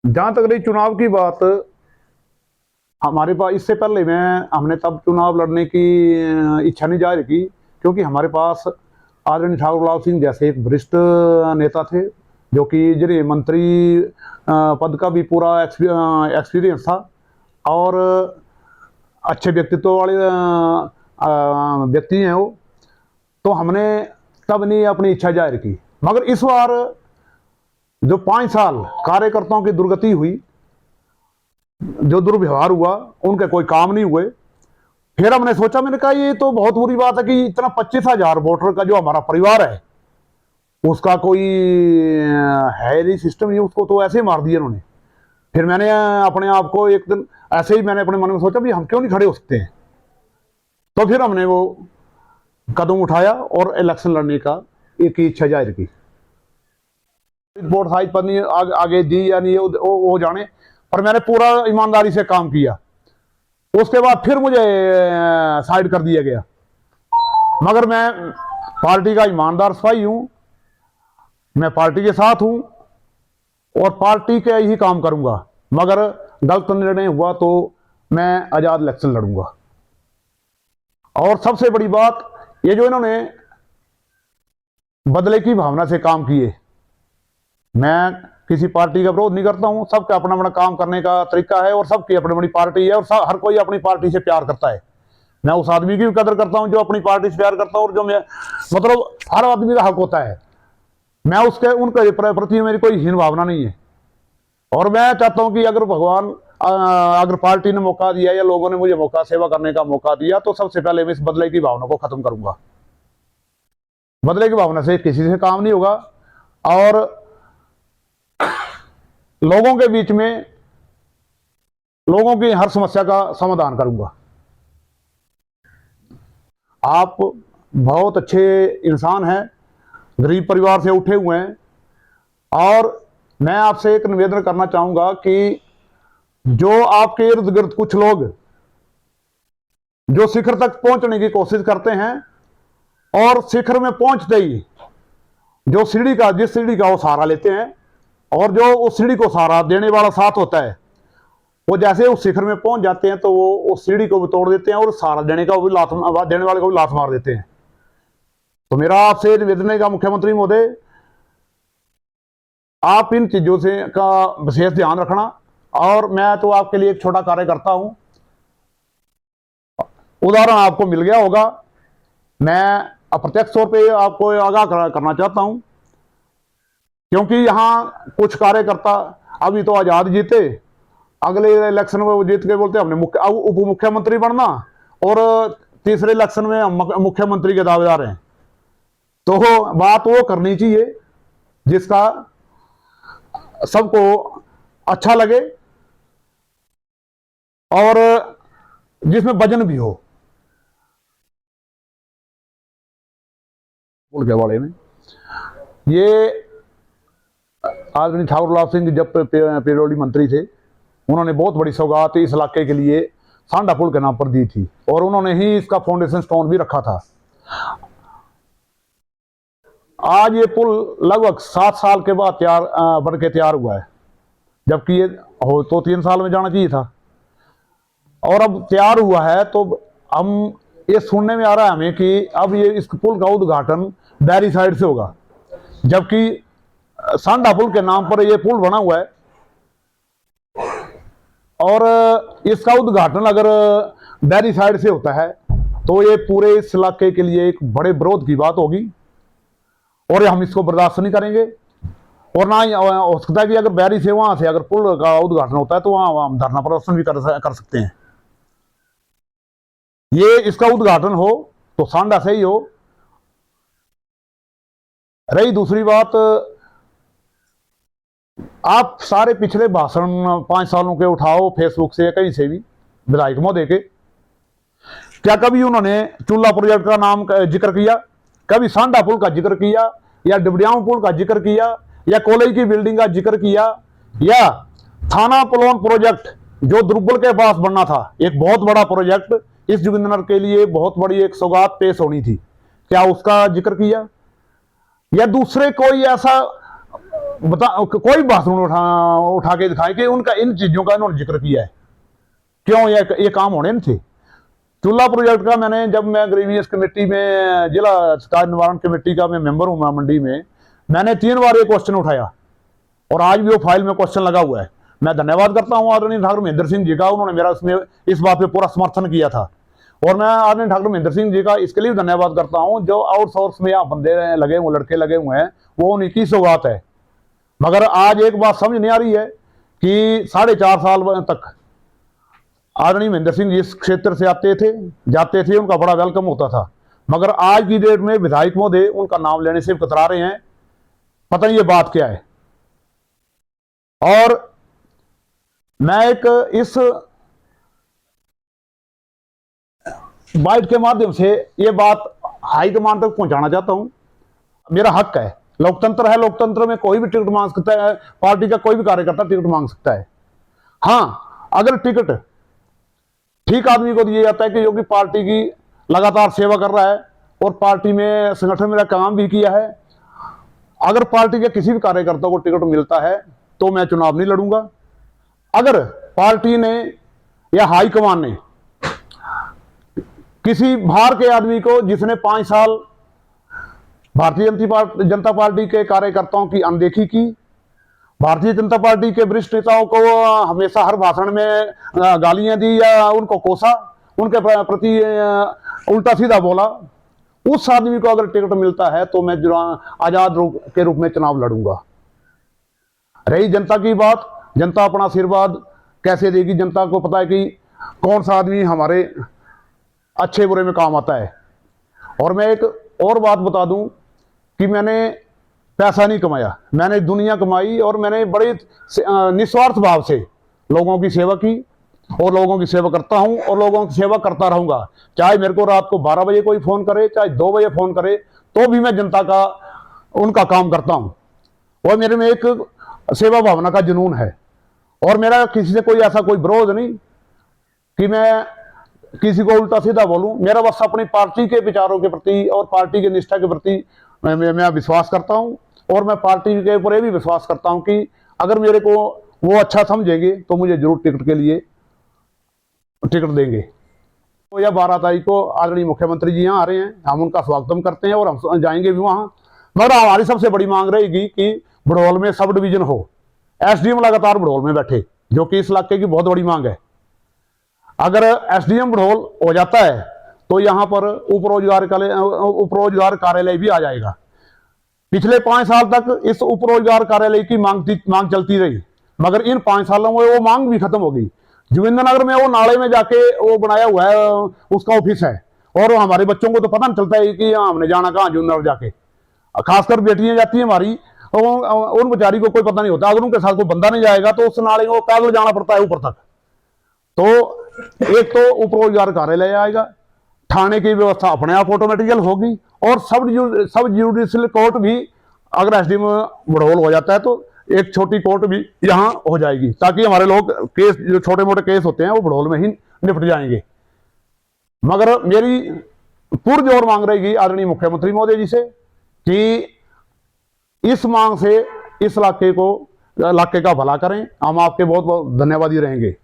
जहां तक रही चुनाव की बात, हमारे पास इससे पहले में हमने तब चुनाव लड़ने की इच्छा नहीं जाहिर की, क्योंकि हमारे पास आदरणीय ठाकुर गुलाब सिंह जैसे एक वरिष्ठ नेता थे, जो कि जिन्हें मंत्री पद का भी पूरा एक्सपीरियंस था और अच्छे व्यक्तित्व वाले व्यक्ति हैं वो। तो हमने तब नहीं अपनी इच्छा जाहिर की। मगर इस बार जो 5 साल कार्यकर्ताओं की दुर्गति हुई, जो दुर्व्यवहार हुआ, उनके कोई काम नहीं हुए, फिर हमने सोचा, मैंने कहा ये तो बहुत बुरी बात है कि इतना 25,000 वोटर का जो हमारा परिवार है उसका कोई है नहीं सिस्टम, नहीं, उसको तो ऐसे ही मार दिया उन्होंने। फिर मैंने अपने आप को एक दिन ऐसे ही मैंने अपने मन में सोचा भी हम क्यों नहीं खड़े हो सकते हैं। तो फिर हमने वो कदम उठाया और इलेक्शन लड़ने का एक इच्छा जाहिर की। वोट साइज पर नहीं आगे दी या नहीं वो जाने, पर मैंने पूरा ईमानदारी से काम किया। उसके बाद फिर मुझे साइड कर दिया गया। मगर मैं पार्टी का ईमानदार सिपाही हूं, मैं पार्टी के साथ हूं और पार्टी के ही काम करूंगा। मगर गलत निर्णय हुआ तो मैं आजाद इलेक्शन लड़ूंगा। और सबसे बड़ी बात, ये जो इन्होंने बदले की भावना से काम किए, मैं किसी पार्टी का विरोध नहीं करता हूं, सबका अपना अपना काम करने का तरीका है और सबकी अपनी अपनी पार्टी है और हर कोई अपनी पार्टी से प्यार करता है। मैं उस आदमी की भी कदर करता हूं जो अपनी पार्टी से प्यार करता हूं, और जो मैं मतलब हर आदमी का हक होता है। मैं उनके प्रति मेरी कोई हीन भावना नहीं है। और मैं चाहता हूं कि अगर भगवान अगर पार्टी ने मौका दिया या लोगों ने मुझे सेवा करने का मौका दिया, तो सबसे पहले मैं इस बदले की भावना को खत्म करूंगा। बदले की भावना से किसी से काम नहीं होगा और लोगों के बीच में लोगों की हर समस्या का समाधान करूंगा। आप बहुत अच्छे इंसान हैं, गरीब परिवार से उठे हुए हैं, और मैं आपसे एक निवेदन करना चाहूंगा कि जो आपके इर्द गिर्द कुछ लोग जो शिखर तक पहुंचने की कोशिश करते हैं और शिखर में पहुंचते ही जो जिस सीढ़ी का वो सहारा लेते हैं, और जो उस सीढ़ी को सहारा देने वाला साथ होता है, वो जैसे उस शिखर में पहुंच जाते हैं तो वो उस सीढ़ी को भी तोड़ देते हैं और सहारा देने वाले को भी लात मार देते हैं। तो मेरा आपसे निवेदन है कि मुख्यमंत्री महोदय, आप इन चीजों से का विशेष ध्यान रखना। और मैं तो आपके लिए एक छोटा कार्य करता हूं, उदाहरण आपको मिल गया होगा। मैं अप्रत्यक्ष तौर पे आपको आगाह करना चाहता हूं, क्योंकि यहां कुछ कार्यकर्ता अभी तो आजाद जीते, अगले इलेक्शन में वो जीत के बोलते हमने उप मुख्यमंत्री बनना, और तीसरे इलेक्शन में हम मुख्यमंत्री के दावेदार हैं। तो बात वो करनी चाहिए जिसका सबको अच्छा लगे और जिसमें वजन भी हो। के बारे में ये आदरणीय ठाकुर गुलाब सिंह जब पेरोडी मंत्री थे, उन्होंने बहुत बड़ी सौगात इस इलाके के लिए सांडा पुल के नाम पर दी थी, और उन्होंने ही इसका फाउंडेशन स्टोन भी रखा था। आज ये पुल लगभग 7 साल के बाद बन के तैयार हुआ है, जबकि ये हो तो 3 साल में जाना चाहिए था। और अब तैयार हुआ है तो हम ये सुनने में आ रहा है हमें कि अब ये इस पुल का उद्घाटन बैरी साइड से होगा, जबकि सांडा पुल के नाम पर ये पुल बना हुआ है। और इसका उद्घाटन अगर बैरी साइड से होता है तो ये पूरे इस इलाके के लिए एक बड़े विरोध की बात होगी, और हम इसको बर्दाश्त नहीं करेंगे। और ना ही हो सकता है कि अगर बैरी से वहां से अगर पुल का उद्घाटन होता है तो वहां हम धरना प्रदर्शन भी कर सकते हैं। ये इसका उद्घाटन हो तो सांडा से ही हो। रही दूसरी बात, आप सारे पिछले भाषण 5 सालों के उठाओ, फेसबुक से कहीं से भी, विधायक महोदय के, क्या कभी उन्होंने चूल्हा प्रोजेक्ट का नाम जिक्र किया? कभी सांडा पुल का जिक्र किया, या डिबडियाम पुल का जिक्र किया, या कॉलेज की बिल्डिंग का जिक्र किया, या थाना पुलोन प्रोजेक्ट जो दुर्बल के पास बनना था, एक बहुत बड़ा प्रोजेक्ट, इस जोगिंद्रनगर के लिए बहुत बड़ी एक सौगात पेश होनी थी, क्या उसका जिक्र किया? या दूसरे कोई ऐसा कोई भाषण उठा के दिखाएं कि उनका इन चीजों का इन्होंने जिक्र किया है, क्यों ये काम होने थे। चूल्हा प्रोजेक्ट का मैंने, जब मैं ग्रीवियस कमेटी में, जिला शिकायत निवारण कमेटी का मैं मेंबर हूं मंडी में, मैंने 3 बार ये क्वेश्चन उठाया और आज भी वो फाइल में क्वेश्चन लगा हुआ है। मैं धन्यवाद करता हूं आदरणीय डॉक्टर महेंद्र सिंह जी का, उन्होंने मेरा इसमें इस बात पे पूरा समर्थन किया था। और मैं आदरणीय डॉक्टर महेंद्र सिंह जी का इसके लिए धन्यवाद करता हूं, जो आउटसोर्स में यहाँ बंदे लगे हुए, लड़के लगे हुए हैं, वो उन्हीं की सौगात है। मगर आज एक बात समझ नहीं आ रही है कि 4.5 साल तक आदरणीय महेंद्र सिंह जी इस क्षेत्र से आते थे जाते थे, उनका बड़ा वेलकम होता था। मगर आज की डेट में विधायक महोदय उनका नाम लेने से कतरा रहे हैं, पता नहीं ये बात क्या है। और मैं एक इस बाइट के माध्यम से ये बात हाईकमान तक पहुंचाना चाहता हूं। मेरा हक है, लोकतंत्र है, लोकतंत्र में कोई भी टिकट मांग सकता है, पार्टी का कोई भी कार्यकर्ता टिकट मांग सकता है। हाँ, अगर टिकट ठीक आदमी को दिया जाता है कि जो कि पार्टी की लगातार सेवा कर रहा है और पार्टी में संगठन में काम भी किया है, अगर पार्टी के किसी भी कार्यकर्ता को टिकट मिलता है तो मैं चुनाव नहीं लड़ूंगा। अगर पार्टी ने या हाईकमान ने किसी बाहर के आदमी को, जिसने 5 साल भारतीय जनता पार्टी के कार्यकर्ताओं की अनदेखी की, भारतीय जनता पार्टी के वरिष्ठ नेताओं को हमेशा हर भाषण में गालियां दी या उनको कोसा, उनके प्रति उल्टा सीधा बोला, उस आदमी को अगर टिकट मिलता है तो मैं आजाद के रूप में चुनाव लड़ूंगा। रही जनता की बात, जनता अपना आशीर्वाद कैसे देगी, जनता को पता है कि कौन सा आदमी हमारे अच्छे बुरे में काम आता है। और मैं एक और बात बता दूं कि मैंने पैसा नहीं कमाया, मैंने दुनिया कमाई और मैंने बड़े निस्वार्थ भाव से लोगों की सेवा की और लोगों की सेवा करता हूं और लोगों की सेवा करता रहूंगा। चाहे मेरे को रात को 12 बजे कोई फोन करे, चाहे 2 बजे फोन करे, तो भी मैं जनता का उनका काम करता हूं। और मेरे में एक सेवा भावना का जुनून है और मेरा किसी से कोई ऐसा कोई विरोध नहीं कि मैं किसी को उल्टा सीधा बोलूं। मेरा बस अपनी पार्टी के विचारों के प्रति और पार्टी की निष्ठा के प्रति मैं विश्वास करता हूं और मैं पार्टी के ऊपर ये भी विश्वास करता हूं कि अगर मेरे को वो अच्छा समझेंगे तो मुझे जरूर टिकट के लिए टिकट देंगे। तो यह 12 तारीख को आदरणीय मुख्यमंत्री जी यहाँ आ रहे हैं, हम उनका स्वागत करते हैं और हम जाएंगे भी वहां। मगर हमारी सबसे बड़ी मांग रहेगी कि भड़ोल में सब डिवीजन हो, एसडीएम लगातार भड़ोल में बैठे, जो कि इस इलाके की बहुत बड़ी मांग है। अगर एसडीएम भड़ोल हो जाता है तो यहां पर उपरोजगार कार्यालय भी आ जाएगा। पिछले 5 साल तक इस उपरोजगार कार्यालय की मांग चलती रही, मगर इन 5 सालों में वो मांग भी खत्म हो गई। जोगिंद्र नगर में वो नाले में जाके वो बनाया हुआ है, उसका ऑफिस है, और हमारे बच्चों को तो पता नहीं चलता है कि हमने जाना कहाँ जोगिंद्र नगर जाके। खासकर बेटियां जाती हैं हमारी, उन बेचारी को कोई पता नहीं होता। अगर उनके साथ कोई बंदा नहीं जाएगा तो उस नाले को पैदल जाना पड़ता है ऊपर तक। तो एक तो उपरोजगार कार्यालय आएगा, थाने की व्यवस्था अपने आप ऑटोमेटिकल होगी, और सब जुडिशियल कोर्ट भी अगर एसडीएम भड़ोल हो जाता है तो एक छोटी कोर्ट भी यहाँ हो जाएगी, ताकि हमारे लोग केस, जो छोटे मोटे केस होते हैं, वो भड़ोल में ही निपट जाएंगे। मगर मेरी पुरजोर मांग रहेगी आदरणीय मुख्यमंत्री महोदय जी से कि इस मांग से इस इलाके का भला करें। हम आपके बहुत बहुत धन्यवादी रहेंगे।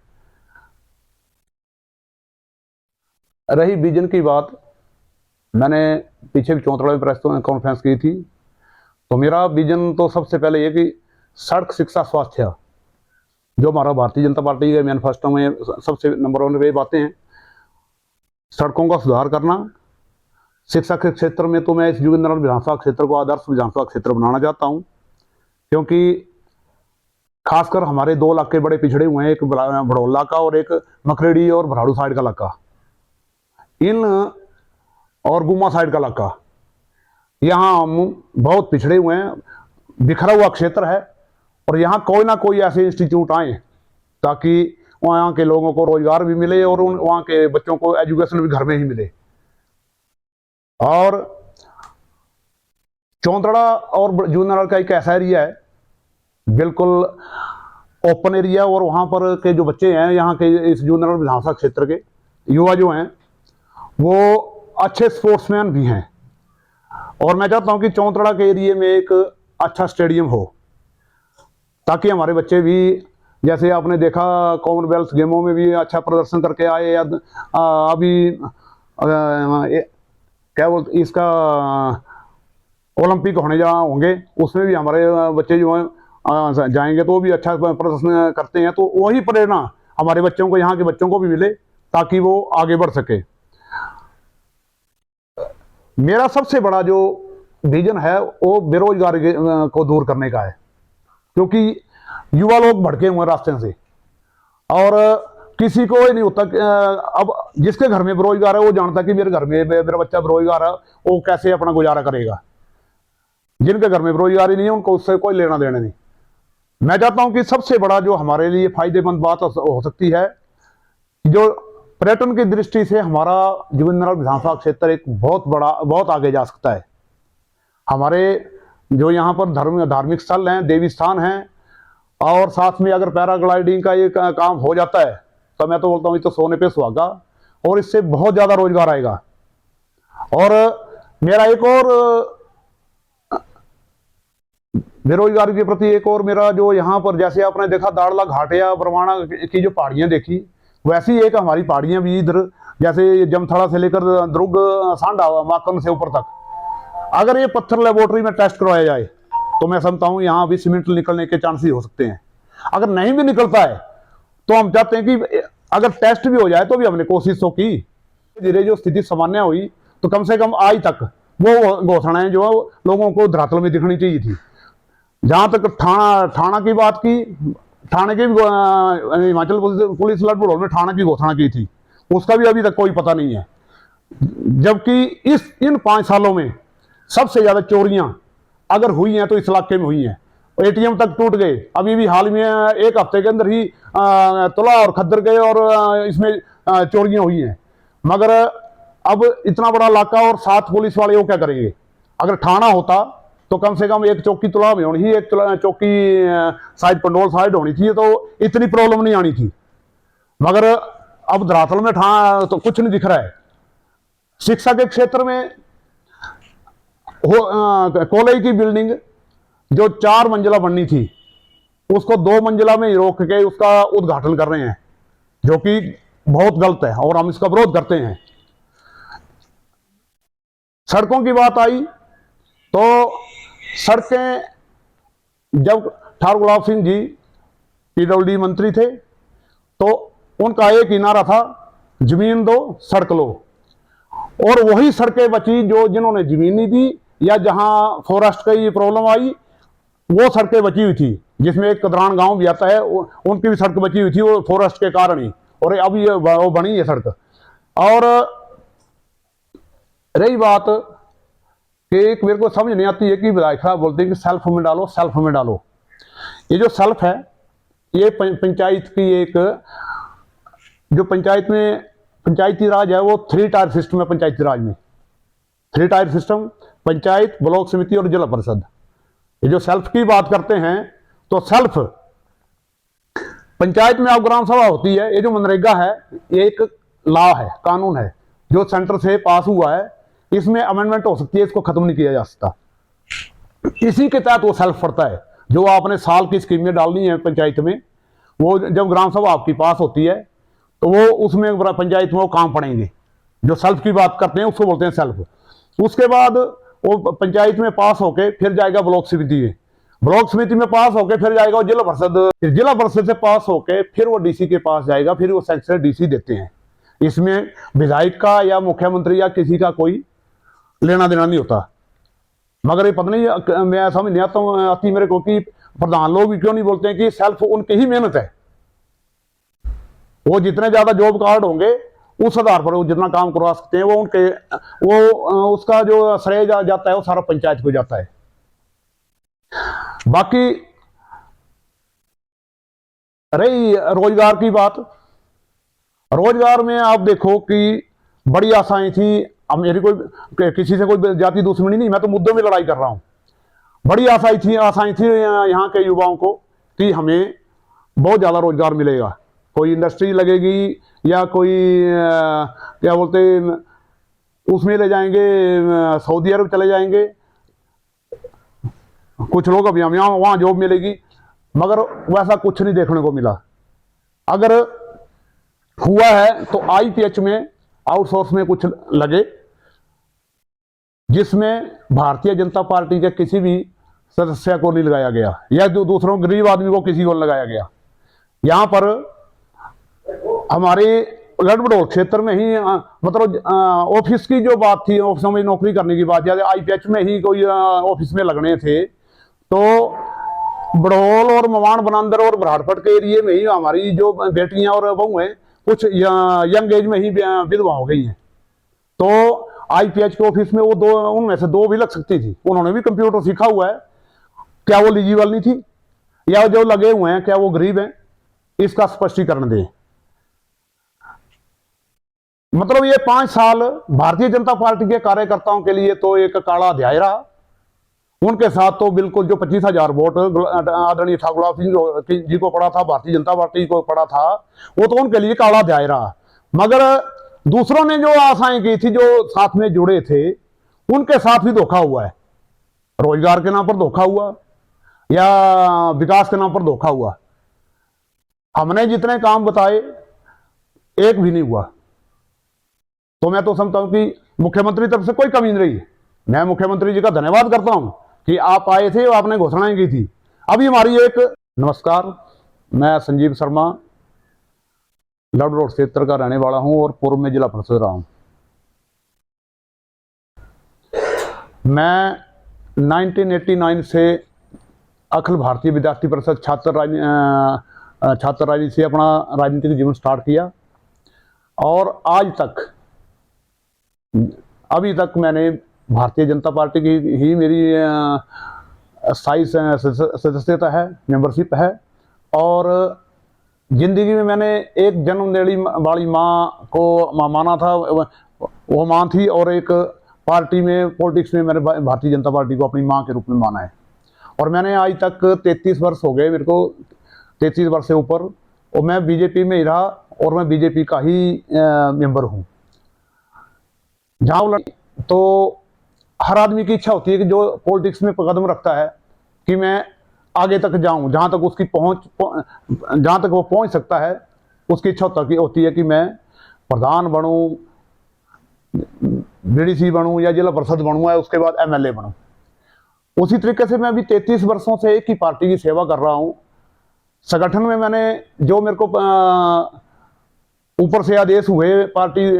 रही विजन की बात, मैंने पीछे भी चौंतड़ा में प्रेस कॉन्फ्रेंस की थी, तो मेरा विजन तो सबसे पहले ये कि सड़क, शिक्षा, स्वास्थ्य, जो हमारा भारतीय जनता पार्टी के मैनिफेस्टो में सबसे नंबर 1 पे बातें हैं। सड़कों का सुधार करना, शिक्षा के क्षेत्र में तो मैं इस जोगिंद्र नगर विधानसभा क्षेत्र को आदर्श विधानसभा क्षेत्र बनाना चाहता हूं, क्योंकि खासकर हमारे 2 इलाके बड़े पिछड़े हुए हैं, एक भड़ोल इलाका और एक मकरेड़ी और भराड़ू साइड का इलाका, इन और गुम्मा साइड का इलाका, यहाँ हम बहुत पिछड़े हुए हैं, बिखरा हुआ क्षेत्र है। और यहाँ कोई ना कोई ऐसे इंस्टीट्यूट आए ताकि वहाँ के लोगों को रोजगार भी मिले और वहाँ के बच्चों को एजुकेशन भी घर में ही मिले। और चौंतड़ा और जोगिंद्र का एक ऐसा एरिया है, बिल्कुल ओपन एरिया, और वहाँ पर के जो बच्चे हैं यहाँ के इस जोगिंद्र विधानसभा क्षेत्र के युवा जो हैं, वो अच्छे स्पोर्ट्समैन भी हैं। और मैं चाहता हूँ कि चौंतड़ा के एरिया में एक अच्छा स्टेडियम हो, ताकि हमारे बच्चे भी, जैसे आपने देखा कॉमनवेल्थ गेमों में भी अच्छा प्रदर्शन करके आए, या अभी क्या बोलते इसका ओलंपिक होने जा होंगे, उसमें भी हमारे बच्चे जो हैं जाएंगे तो भी अच्छा प्रदर्शन करते हैं। तो वही प्रेरणा हमारे बच्चों को, यहाँ के बच्चों को भी मिले ताकि वो आगे बढ़ सके। मेरा सबसे बड़ा जो विजन है वो बेरोजगारी को दूर करने का है, क्योंकि युवा लोग भटके हुए रास्ते से, और किसी को ही नहीं होता। अब जिसके घर में बेरोजगार है वो जानता कि मेरे घर में मेरा बच्चा बेरोजगार है, वो कैसे अपना गुजारा करेगा। जिनके घर में बेरोजगारी नहीं है उनको उससे कोई लेना देना नहीं। मैं चाहता हूं कि सबसे बड़ा जो हमारे लिए फायदेमंद बात हो सकती है, जो पर्यटन की दृष्टि से हमारा जोगिंद्रनगर विधानसभा क्षेत्र एक बहुत आगे जा सकता है। हमारे जो यहाँ पर धार्मिक स्थल हैं, देवी स्थान हैं, और साथ में अगर पैराग्लाइडिंग का ये काम हो जाता है तो मैं तो बोलता हूँ ये तो सोने पे सुहागा, और इससे बहुत ज़्यादा रोजगार आएगा। और मेरा एक और बेरोजगारी के प्रति एक और मेरा जो यहाँ पर, जैसे आपने देखा दाड़ला घाट या बरवाना की जो पहाड़ियाँ देखी, वैसी एक हमारी पहाड़ियाँ भी इधर, जैसे जमथड़ा से लेकर दुर्ग सांडा माकन से ऊपर तक, अगर ये पत्थर लेबोरेटरी में टेस्ट करवाया जाए तो मैं समझता हूँ यहाँ भी सीमेंट निकलने के चांसेस हो सकते हैं। अगर नहीं भी निकलता है तो हम चाहते हैं कि अगर टेस्ट भी हो जाए तो भी हमने कोशिश तो की। धीरे जो स्थिति सामान्य हुई तो कम से कम आज तक वो घोषणाएं जो लोगों को धरातल में दिखनी चाहिए थी। जहां तक थाना की बात की, थाने के भी हिमाचल पुलिस लड़बड़ोल में थाना की घोषणा की थी, उसका भी अभी तक कोई पता नहीं है। जबकि इन 5 सालों में सबसे ज्यादा चोरियां अगर हुई हैं तो इस इलाके में हुई हैं। एटीएम तक टूट गए, अभी भी हाल में एक हफ्ते के अंदर ही तुला और खद्दर गए, और इसमें चोरियां हुई हैं। मगर अब इतना बड़ा इलाका और 7 पुलिस वाले वो क्या करेंगे? अगर थाना होता तो कम से कम एक चौकी तुला में होनी थी, एक चौकी साइड पंडोल साइड होनी थी, तो इतनी प्रॉब्लम नहीं आनी थी। मगर अब धरातल में तो कुछ नहीं दिख रहा है। शिक्षा के क्षेत्र में कॉलेज की बिल्डिंग जो 4 मंजिला बननी थी उसको 2 मंजिला में ही रोक के उसका उद्घाटन कर रहे हैं, जो कि बहुत गलत है और हम इसका विरोध करते हैं। सड़कों की बात आई तो सड़कें, जब ठाकुर गुलाब सिंह जी पीडब्ल्यूडी मंत्री थे तो उनका एक ही नारा था, जमीन दो सड़क लो। और वही सड़कें बची जो जिन्होंने जमीन नहीं दी या जहां फॉरेस्ट की प्रॉब्लम आई वो सड़कें बची हुई थी, जिसमें एक कदरान गांव भी आता है, उनकी भी सड़क बची हुई थी वो फॉरेस्ट के कारण ही, और अभी वो बनी है सड़क। और रही बात कि एक मेरे को समझ नहीं आती है कि विधायक साहब बोलते हैं कि सेल्फ में डालो, सेल्फ में डालो। ये जो सेल्फ है ये पंचायत की एक, जो पंचायत में पंचायती राज है वो 3 टायर सिस्टम है। पंचायती राज में 3 टायर सिस्टम, पंचायत, ब्लॉक समिति और जिला परिषद। ये जो सेल्फ की बात करते हैं तो सेल्फ पंचायत में अब ग्राम सभा होती है। ये जो मनरेगा है ये एक लॉ है, कानून है जो सेंटर से पास हुआ है, इसमें अमेंडमेंट हो सकती है, इसको खत्म नहीं किया जा सकता। इसी के तहत वो सेल्फ पड़ता है। जो आपने साल की स्कीमें डालनी है पंचायत में, वो जब ग्राम सभा आपकी पास होती है तो वो उसमें पंचायत में वो काम पड़ेंगे। जो सेल्फ की बात करते हैं उसको बोलते हैं सेल्फ। उसके बाद वो पंचायत में पास होके फिर जाएगा ब्लॉक समिति में, ब्लॉक समिति में पास होके फिर जाएगा वो जिला परिषद, फिर जिला परिषद से पास होके फिर वो डीसी के पास जाएगा, फिर वो सेक्शन डीसी देते हैं। इसमें विधायक का या मुख्यमंत्री या किसी का कोई लेना देना नहीं होता। मगर ये पता नहीं, मैं समझ नहीं आती मेरे को कि प्रधान लोग भी क्यों नहीं बोलते हैं कि सेल्फ उनकी ही मेहनत है। वो जितने ज्यादा जॉब कार्ड होंगे उस आधार पर वो जितना काम करवा सकते हैं, वो उनके वो उसका जो श्रेय जाता है वो सारा पंचायत को जाता है। बाकी रही रोजगार की बात, रोजगार में आप देखो कि बड़ी आशाएं थी। अब मेरी कोई किसी से कोई जाति दुश्मनी नहीं, मैं तो मुद्दों में लड़ाई कर रहा हूं। बड़ी आशाएं थी यहाँ के युवाओं को कि हमें बहुत ज्यादा रोजगार मिलेगा, कोई इंडस्ट्री लगेगी या कोई क्या बोलते उसमें ले जाएंगे, सऊदी अरब चले जाएंगे कुछ लोग, अभी हम यहाँ वहाँ जॉब मिलेगी। मगर वैसा कुछ नहीं देखने को मिला। अगर हुआ है तो आईपीएच में आउटसोर्स में कुछ लगे, जिसमें भारतीय जनता पार्टी के किसी भी सदस्य को नहीं लगाया गया, या जो दूसरों गरीब आदमी को किसी को लगाया गया। यहां पर हमारे लड़भड़ोल क्षेत्र में ही मतलब ऑफिस की जो बात थी, ऑफिसों में नौकरी करने की बात, या आईपीएच में ही कोई ऑफिस में लगने थे, तो बड़ोल और मवान बनांदर और बराड़पट के एरिए में ही हमारी जो बेटियां और बहू हैं कुछ यंग एज में ही विधवा हो गई हैं। तो आईपीएच के ऑफिस में वो दो, उनमें से दो भी लग सकती थी। उन्होंने भी कंप्यूटर सीखा हुआ है, क्या वो एलिजिबल नहीं थी, या जो लगे हुए हैं क्या वो गरीब हैं? इसका स्पष्टीकरण दें। मतलब ये 5 साल भारतीय जनता पार्टी के कार्यकर्ताओं के लिए तो एक काला अध्याय रहा। उनके साथ तो बिल्कुल जो 25,000 वोट आदरणीय ठाकुर सिंह जी को पड़ा था, भारतीय जनता पार्टी को पड़ा था, वो तो उनके लिए काला अध्याय रहा। मगर दूसरों ने जो आशाएं की थी, जो साथ में जुड़े थे, उनके साथ भी धोखा हुआ है। रोजगार के नाम पर धोखा हुआ या विकास के नाम पर धोखा हुआ। हमने जितने काम बताए एक भी नहीं हुआ। तो मैं तो समझता हूं कि मुख्यमंत्री तरफ से कोई कमी नहीं रही। मैं मुख्यमंत्री जी का धन्यवाद करता हूं कि आप आए थे, आपने घोषणाएं की थी। अभी हमारी एक नमस्कार, मैं संजीव शर्मा लड़भड़ोल क्षेत्र का रहने वाला हूं और पूर्व में जिला परिषद रहा हूं। मैं 1989 से अखिल भारतीय विद्यार्थी परिषद छात्र राजनीति से अपना राजनीतिक जीवन स्टार्ट किया, और आज तक अभी तक मैंने भारतीय जनता पार्टी की ही मेरी स्थायी सदस्यता है, मेंबरशिप है। और जिंदगी में मैंने एक जन्म देने वाली माँ को माना था, वो माँ थी, और एक पार्टी में पॉलिटिक्स में मैंने भारतीय जनता पार्टी को अपनी माँ के रूप में माना है। और मैंने आज तक 33 वर्ष हो गए मेरे को, 33 वर्ष से ऊपर, और मैं बीजेपी में ही रहा, और मैं बीजेपी का ही मेंबर हूँ। जहाँ तो हर आदमी की इच्छा होती है कि जो पॉलिटिक्स में कदम रखता है कि मैं आगे तक जाऊं, जहां तक उसकी जहां तक वो पहुंच सकता है, उसकी इच्छा होती है कि मैं प्रधान बनूं, बीडीसी बनूं, या जिला परिषद बनूं, या उसके बाद एमएलए बनूं। उसी तरीके से मैं अभी 33 वर्षों से एक ही पार्टी की सेवा कर रहा हूं। संगठन में मैंने जो मेरे को ऊपर से आदेश हुए पार्टी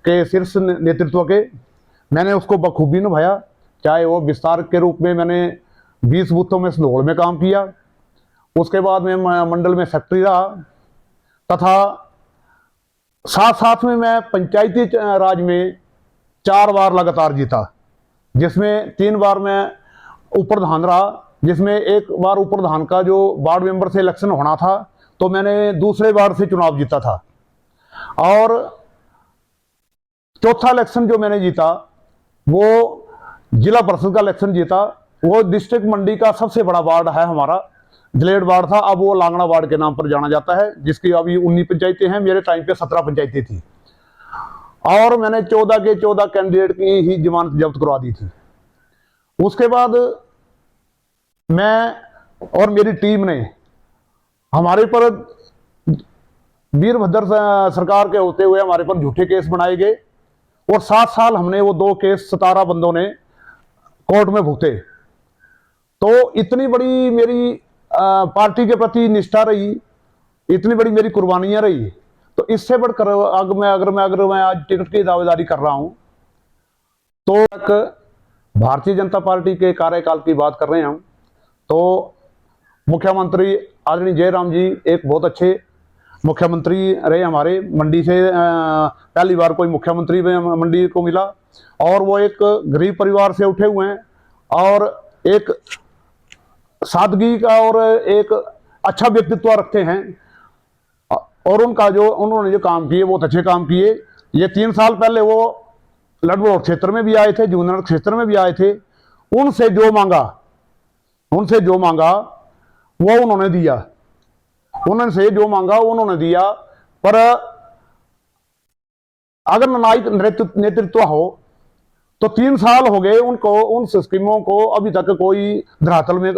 के शीर्ष नेतृत्व के, मैंने उसको बखूबी निभाया। चाहे वो विस्तार के रूप में मैंने 20 बूथों में स्लोड़ में काम किया, उसके बाद में मंडल में सेक्रेटरी रहा, तथा साथ साथ में मैं पंचायती राज में 4 बार लगातार जीता, जिसमें 3 बार मैं उप प्रधान रहा, जिसमें एक बार उप प्रधान का जो वार्ड मेंबर से इलेक्शन होना था, तो मैंने दूसरे वार्ड से चुनाव जीता था। और चौथा इलेक्शन जो मैंने जीता वो जिला परिषद का इलेक्शन जीता। वो डिस्ट्रिक्ट मंडी का सबसे बड़ा वार्ड है हमारा, जलेड वार्ड था, अब वो लांगड़ा वार्ड के नाम पर जाना जाता है, जिसकी अभी 19 पंचायतें हैं। मेरे टाइम पे 17 पंचायतें थी, और मैंने 14 के 14 कैंडिडेट की ही जमानत जब्त करवा दी थी। उसके बाद मैं और मेरी टीम ने हमारे पर वीरभद्र सरकार के होते हुए हमारे पर झूठे केस बनाए गए, और 7 साल हमने वो 2 केस 17 बंदों ने कोर्ट में भुगते। तो इतनी बड़ी मेरी पार्टी के प्रति निष्ठा रही, इतनी बड़ी मेरी कुर्बानियां रही, तो इससे बढ़कर अगर मैं आज टिकट की दावेदारी कर रहा हूं, तो तक भारतीय जनता पार्टी के कार्यकाल की बात कर रहे हैं हम, तो मुख्यमंत्री आदरणीय जयराम जी एक बहुत अच्छे मुख्यमंत्री रहे हमारे। मंडी से पहली बार कोई मुख्यमंत्री मंडी को मिला, और वो एक गरीब परिवार से उठे हुए हैं, और एक सादगी का और एक अच्छा व्यक्तित्व रखते हैं, और उन्होंने जो काम किए वो अच्छे काम किए। ये 3 साल पहले वो लड़भड़ोल क्षेत्र में भी आए थे, जूननगर क्षेत्र में भी आए थे। उनसे जो मांगा वो उन्होंने दिया, उन्होंने जो मांगा उन्होंने दिया। पर अगर न्यायिक नेतृत्व हो तो 3 साल हो गए उनको, उन स्कीमों को अभी तक कोई धरातल में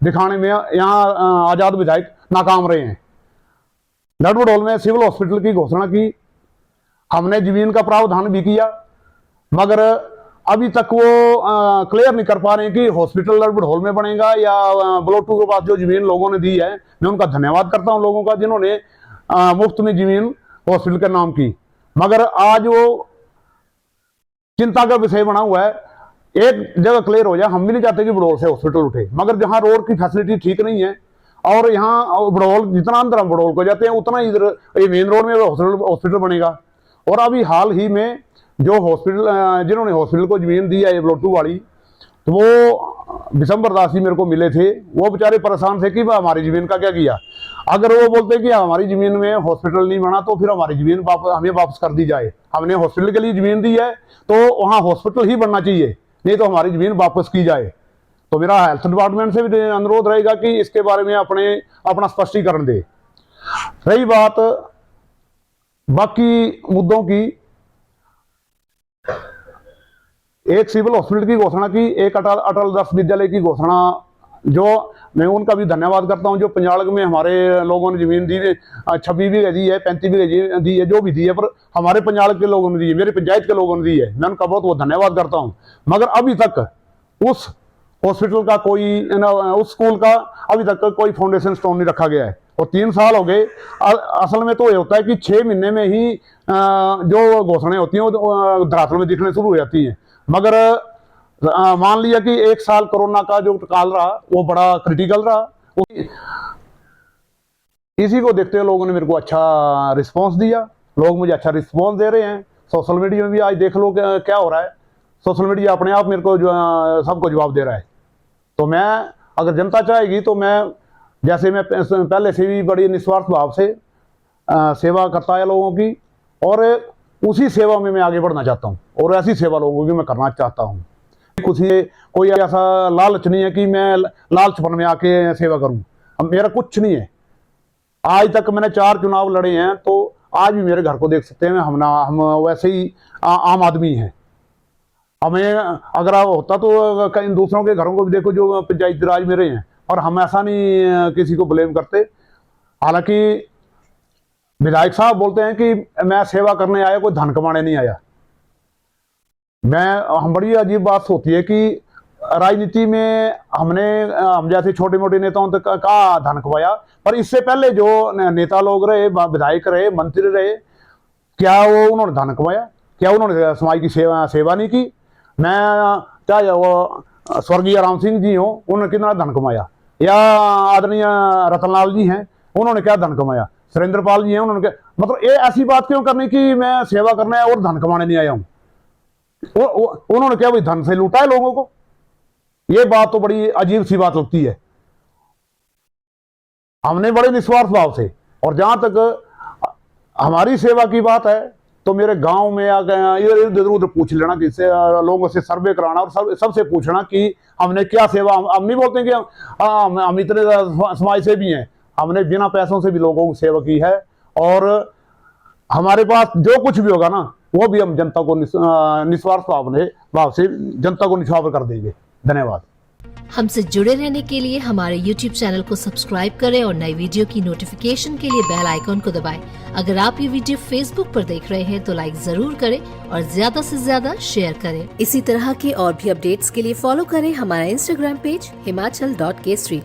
दिखाने में यहाँ आजाद विधायक नाकाम रहे हैं। लड़भड़ोल में सिविल हॉस्पिटल की घोषणा की, हमने जमीन का प्रावधान भी किया, मगर अभी तक वो क्लियर नहीं कर पा रहे हैं कि हॉस्पिटल लड़भड़ोल में बनेगा या ब्लॉक 2 के पास जो जमीन लोगों ने दी है। मैं उनका धन्यवाद करता हूं लोगों का जिन्होंने मुफ्त में जमीन हॉस्पिटल के नाम की, मगर आज वो चिंता का विषय बना हुआ है। एक जगह क्लियर हो जाए, हम भी नहीं चाहते कि बड़ौल से हॉस्पिटल उठे, मगर जहां रोड की फैसिलिटी ठीक नहीं है और यहाँ बड़ौल जितना अंदर हम बड़ौल को जाते हैं उतना इधर मेन रोड में हॉस्पिटल बनेगा। और अभी हाल ही में जो हॉस्पिटल जिन्होंने हॉस्पिटल को जमीन दी है ब्लॉक 2 वाली, तो वो दिसंबर दास जी मेरे को मिले थे। वो बेचारे परेशान थे कि हमारी जमीन का क्या किया। अगर वो बोलते कि हमारी जमीन में हॉस्पिटल नहीं बना तो फिर हमारी जमीन हमें वापस कर दी जाए। हमने हॉस्पिटल के लिए जमीन दी है तो वहाँ हॉस्पिटल ही बनना चाहिए, नहीं तो हमारी जमीन वापस की जाए। तो मेरा हेल्थ डिपार्टमेंट से भी अनुरोध रहेगा कि इसके बारे में अपना स्पष्टीकरण दे। रही बात बाकी मुद्दों की, एक सिविल हॉस्पिटल की घोषणा की, एक अटल दस विद्यालय की घोषणा, जो मैं उनका भी धन्यवाद करता हूं। जो पंजालग में हमारे लोगों ने जमीन दी, 26 बीघे दी है, 35 बीघे दी है, जो भी दी है, पर हमारे पंजालग के लोगों ने दी है, मेरे पंचायत के लोगों ने दी है, मैं उनका बहुत बहुत धन्यवाद करता हूं। मगर अभी तक उस हॉस्पिटल का कोई, उस स्कूल का अभी तक कोई फाउंडेशन स्टोन नहीं रखा गया है और 3 साल हो गए। असल में तो ये होता है कि 6 महीने में ही जो घोषणाएं होती हैं वो धरातल में दिखने शुरू हो जाती हैं। मगर मान लिया कि 1 साल कोरोना का जो काल रहा वो बड़ा क्रिटिकल रहा, इसी को देखते हुए लोगों ने मेरे को अच्छा रिस्पांस दिया, लोग मुझे अच्छा रिस्पांस दे रहे हैं। सोशल मीडिया में भी आज देख लो क्या हो रहा है, सोशल मीडिया अपने आप मेरे को सबको जवाब दे रहा है। तो मैं, अगर जनता चाहेगी तो मैं, जैसे मैं पहले से भी बड़ी निस्वार्थ भाव से सेवा करता है लोगों की, और उसी सेवा में मैं आगे बढ़ना चाहता हूँ और ऐसी सेवा लोगों की मैं करना चाहता हूँ। कोई ऐसा लालच नहीं है कि मैं लालचपन में आके सेवा करूँ, मेरा कुछ नहीं है। आज तक मैंने 4 चुनाव लड़े हैं, तो आज भी मेरे घर को देख सकते हैं, हम वैसे ही आम आदमी हैं। हमें अगर होता तो कई दूसरों के घरों को भी देखो जो पंचायती राज में रहे हैं, और हम ऐसा नहीं किसी को ब्लेम करते। हालांकि विधायक साहब बोलते हैं कि मैं सेवा करने आया, कोई धन कमाने नहीं आया। हम बड़ी अजीब बात होती है कि राजनीति में हम जैसे छोटे मोटे नेताओं तक कहाँ धन कमाया, पर इससे पहले जो नेता लोग रहे, विधायक रहे, मंत्री रहे, क्या वो उन्होंने धन कमाया? क्या उन्होंने समाज की सेवा नहीं की? मैं चाहे वो स्वर्गीय राम सिंह जी हो, उन्होंने कितना धन कमाया, या आदरणीय रतनलाल जी हैं, उन्होंने क्या धन कमाया, सुरेंद्र पाल जी हैं, उन्होंने क्या, मतलब ये ऐसी बात क्यों करनी कि मैं सेवा करना है और धन कमाने नहीं आया हूं? उन्होंने क्या भाई धन से लूटा है लोगों को? ये बात तो बड़ी अजीब सी बात लगती है। हमने बड़े निस्वार्थ भाव से, और जहां तक हमारी सेवा की बात है तो मेरे गांव में आ गए इधर उधर पूछ लेना, जिससे लोगों से सर्वे कराना और सबसे पूछना कि हमने क्या सेवा। हम नहीं बोलते कि हम इतने समाज से भी हैं, हमने बिना पैसों से भी लोगों की सेवा की है, और हमारे पास जो कुछ भी होगा ना वो भी हम जनता को निस्वार्थ भाव से जनता को निछावर कर देंगे। धन्यवाद। हमसे जुड़े रहने के लिए हमारे YouTube चैनल को सब्सक्राइब करें और नई वीडियो की नोटिफिकेशन के लिए बेल आइकॉन को दबाएं। अगर आप ये वीडियो Facebook पर देख रहे हैं तो लाइक जरूर करें और ज्यादा से ज्यादा शेयर करें। इसी तरह के और भी अपडेट्स के लिए फॉलो करें हमारा Instagram पेज himachal.kesri।